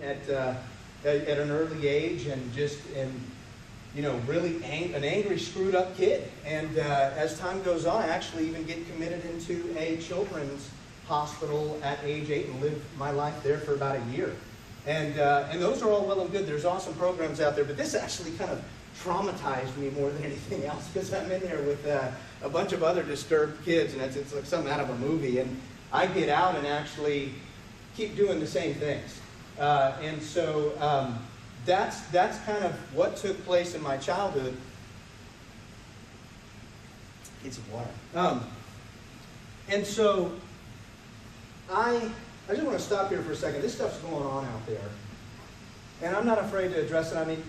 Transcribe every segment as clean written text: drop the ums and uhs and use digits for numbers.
at an early age, and really an angry, screwed up kid. And as time goes on, I actually even get committed into a children's hospital at age 8 and live my life there for about a year. And those are all well and good. There's awesome programs out there, but this actually kind of traumatized me more than anything else, because I'm in there with a bunch of other disturbed kids, and it's like something out of a movie. And I get out and actually keep doing the same things. And so that's kind of what took place in my childhood. Get some water. And so I just want to stop here for a second. This stuff's going on out there, and I'm not afraid to address it. I mean,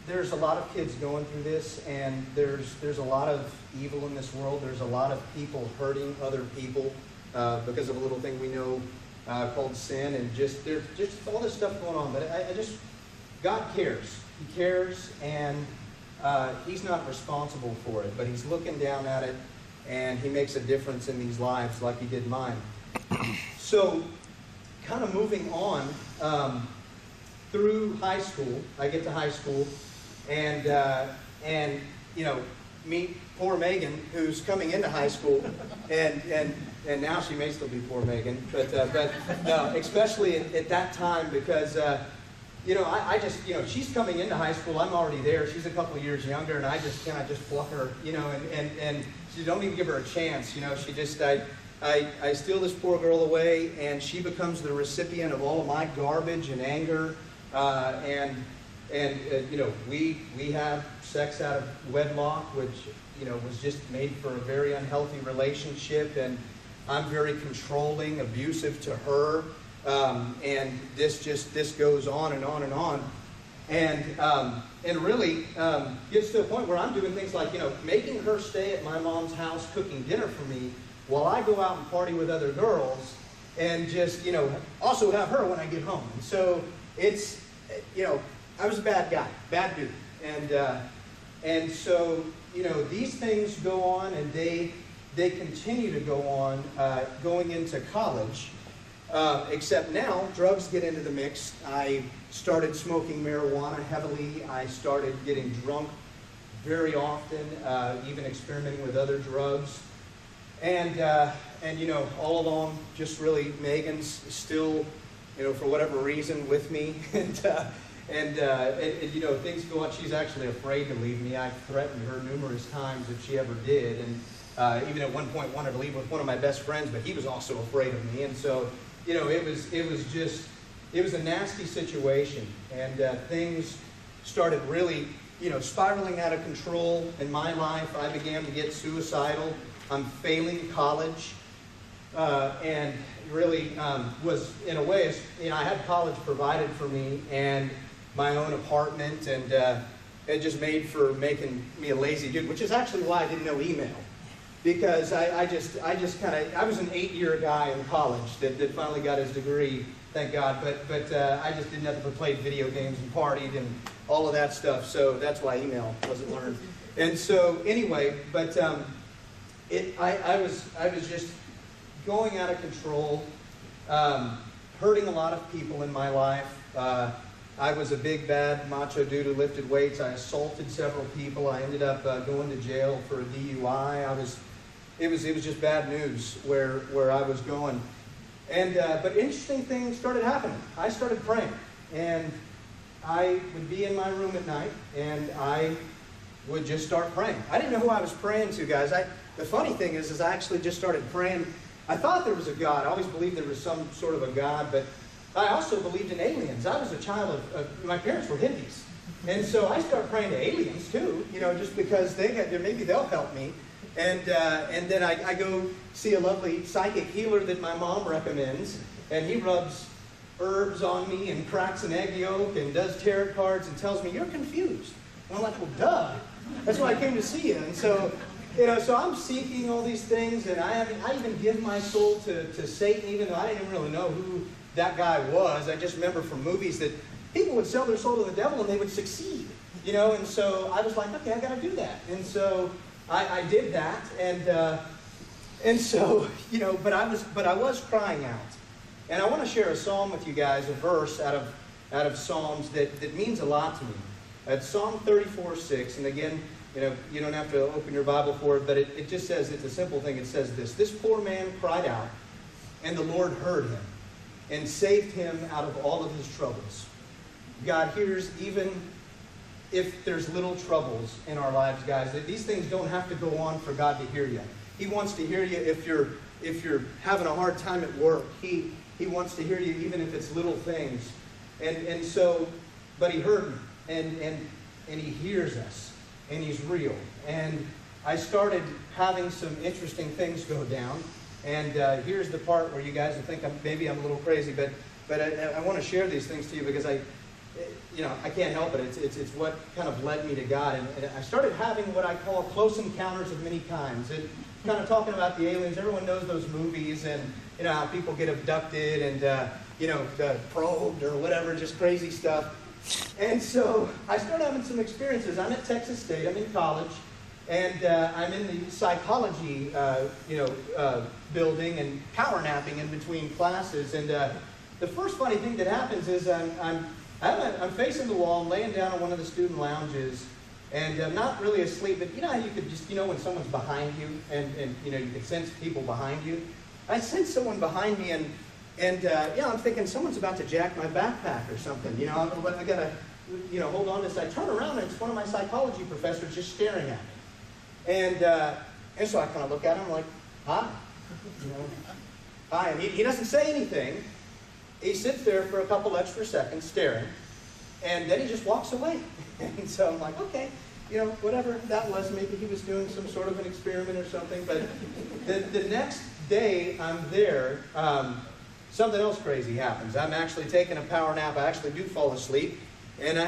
there's a lot of kids going through this, and there's a lot of evil in this world. There's a lot of people hurting other people because of a little thing we know called sin, and there's just all this stuff going on. But God cares. He cares, and He's not responsible for it, but He's looking down at it, and He makes a difference in these lives like He did mine. So, kind of moving on through high school, I get to high school, and meet poor Megan, who's coming into high school, and now she may still be poor Megan, but no, especially at that time, because I just she's coming into high school, I'm already there. She's a couple years younger, and I just cannot just pluck her, and she don't even give her a chance. She just I steal this poor girl away, and she becomes the recipient of all of my garbage and anger, we have sex out of wedlock, which was just made for a very unhealthy relationship, and I'm very controlling, abusive to her, and this goes on and on and on, and really gets to a point where I'm doing things like making her stay at my mom's house cooking dinner for me, while I go out and party with other girls, and just, also have her when I get home. And so it's, I was a bad guy, bad dude. And so, these things go on, and they continue to go on going into college. Except now, drugs get into the mix. I started smoking marijuana heavily. I started getting drunk very often, even experimenting with other drugs. And all along, just really, Megan's still, for whatever reason, with me, and things go on. She's actually afraid to leave me. I threatened her numerous times if she ever did, and even at one point wanted to leave with one of my best friends, but he was also afraid of me. And so, it was a nasty situation, and things started really, spiraling out of control in my life. I began to get suicidal. I'm failing college, and really was, in a way, I had college provided for me and my own apartment, and it just made for making me a lazy dude, which is actually why I didn't know email, because I was an 8-year guy in college that finally got his degree, thank God, but I just did nothing but played video games and partied and all of that stuff, so that's why email wasn't learned. And so anyway, but I was just going out of control, hurting a lot of people in my life. I was a big, bad, macho dude who lifted weights. I assaulted several people. I ended up going to jail for a DUI. It was just bad news where I was going. And but interesting things started happening. I started praying, and I would be in my room at night, and I would just start praying. I didn't know who I was praying to, guys. The funny thing is I actually just started praying. I thought there was a God. I always believed there was some sort of a God, but I also believed in aliens. I was a child of my parents were Hindus. And so I started praying to aliens too, just because maybe they'll help me. And then I go see a lovely psychic healer that my mom recommends, and he rubs herbs on me and cracks an egg yolk and does tarot cards and tells me, "You're confused." And I'm like, well, duh. That's why I came to see you. And so, so I'm seeking all these things, and I even give my soul to Satan, even though I didn't really know who that guy was. I just remember from movies that people would sell their soul to the devil and they would succeed, and so I was like, okay, I got to do that. And so I did that, and so, but I was crying out. And I want to share a psalm with you guys, a verse out of out of Psalms that means a lot to me. It's Psalm 34:6, and again, you don't have to open your Bible for it, but it just says, it's a simple thing. It says this poor man cried out, and the Lord heard him and saved him out of all of his troubles. God hears even if there's little troubles in our lives, guys. These things don't have to go on for God to hear you. He wants to hear you if you're having a hard time at work. He wants to hear you even if it's little things. And so, but he heard me, and he hears us, and he's real. And I started having some interesting things go down. And here's the part where you guys will think maybe I'm a little crazy, but I want to share these things to you because I can't help it. It's what kind of led me to God. And I started having what I call close encounters of many kinds. And kind of talking about the aliens, everyone knows those movies and how people get abducted and probed or whatever, just crazy stuff. And so I started having some experiences. I'm at Texas State. I'm in college. And I'm in the psychology, building and power napping in between classes. And the first funny thing that happens is I'm facing the wall, I'm laying down on one of the student lounges, and I'm not really asleep, but you know how you could just, when someone's behind you, and you can sense people behind you? I sense someone behind me, and I'm thinking someone's about to jack my backpack or something. I gotta, hold on to this. I turn around, and it's one of my psychology professors just staring at me. And so I kind of look at him like, hi. Hi. And he doesn't say anything. He sits there for a couple extra seconds staring. And then he just walks away. And so I'm like, okay, whatever that was. Maybe he was doing some sort of an experiment or something. But the next day I'm there, something else crazy happens. I'm actually taking a power nap. I actually do fall asleep. And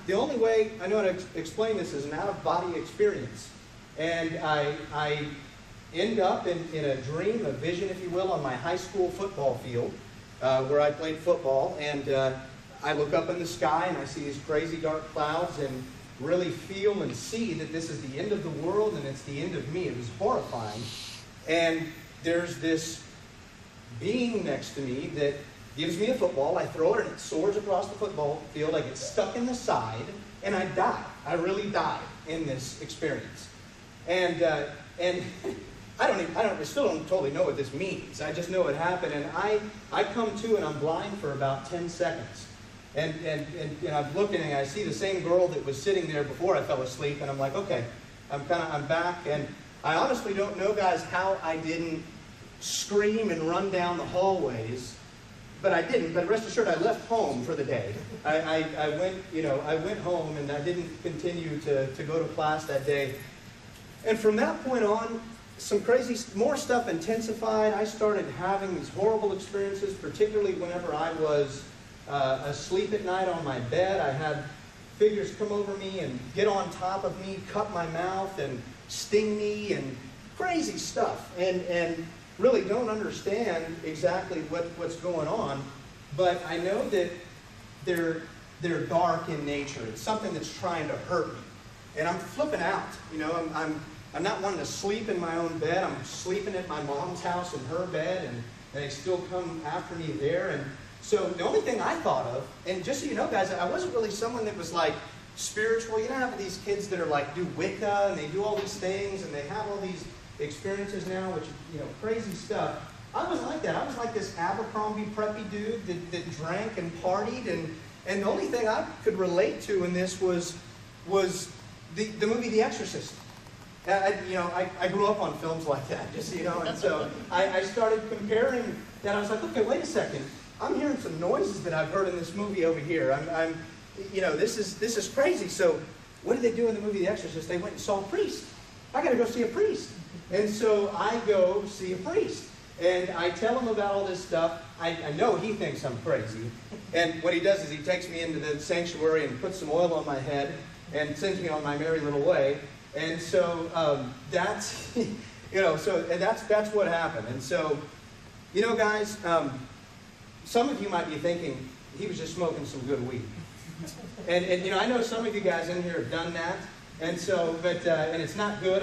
the only way I know how to explain this is an out-of-body experience. And I end up in a dream, a vision, if you will, on my high school football field where I played football. And I look up in the sky and I see these crazy dark clouds and really feel and see that this is the end of the world and it's the end of me. It was horrifying. And there's this being next to me that gives me a football. I throw it and it soars across the football field. I get stuck in the side and I die. I really died in this experience. And I still don't totally know what this means. I just know it happened, and I come to and I'm blind for about 10 seconds. And I'm looking and I see the same girl that was sitting there before I fell asleep, and I'm like, okay, I'm back, and I honestly don't know, guys, how I didn't scream and run down the hallways, but I didn't. But rest assured, I left home for the day. I went home and I didn't continue to go to class that day. And from that point on, more stuff intensified. I started having these horrible experiences, particularly whenever I was asleep at night on my bed. I had figures come over me and get on top of me, cut my mouth, and sting me, and crazy stuff. And really don't understand exactly what's going on, but I know that they're dark in nature. It's something that's trying to hurt me. And I'm flipping out. I'm not wanting to sleep in my own bed. I'm sleeping at my mom's house in her bed, and they still come after me there. And so the only thing I thought of, and just so you know, guys, I wasn't really someone that was like spiritual. You know how these kids that are like do Wicca, and they do all these things, and they have all these experiences now, which, crazy stuff. I wasn't like that. I was like this Abercrombie preppy dude that drank and partied, and the only thing I could relate to in this was the movie The Exorcist. I grew up on films like that, just so you know, and so I started comparing that. I was like, okay, wait a second. I'm hearing some noises that I've heard in this movie over here. This is crazy. So what did they do in the movie The Exorcist? They went and saw a priest. I got to go see a priest. And so I go see a priest. And I tell him about all this stuff. I know he thinks I'm crazy. And what he does is he takes me into the sanctuary and puts some oil on my head and sends me on my merry little way. And so that's, that's what happened. And so, guys, some of you might be thinking, he was just smoking some good weed. And I know some of you guys in here have done that. And so, and it's not good.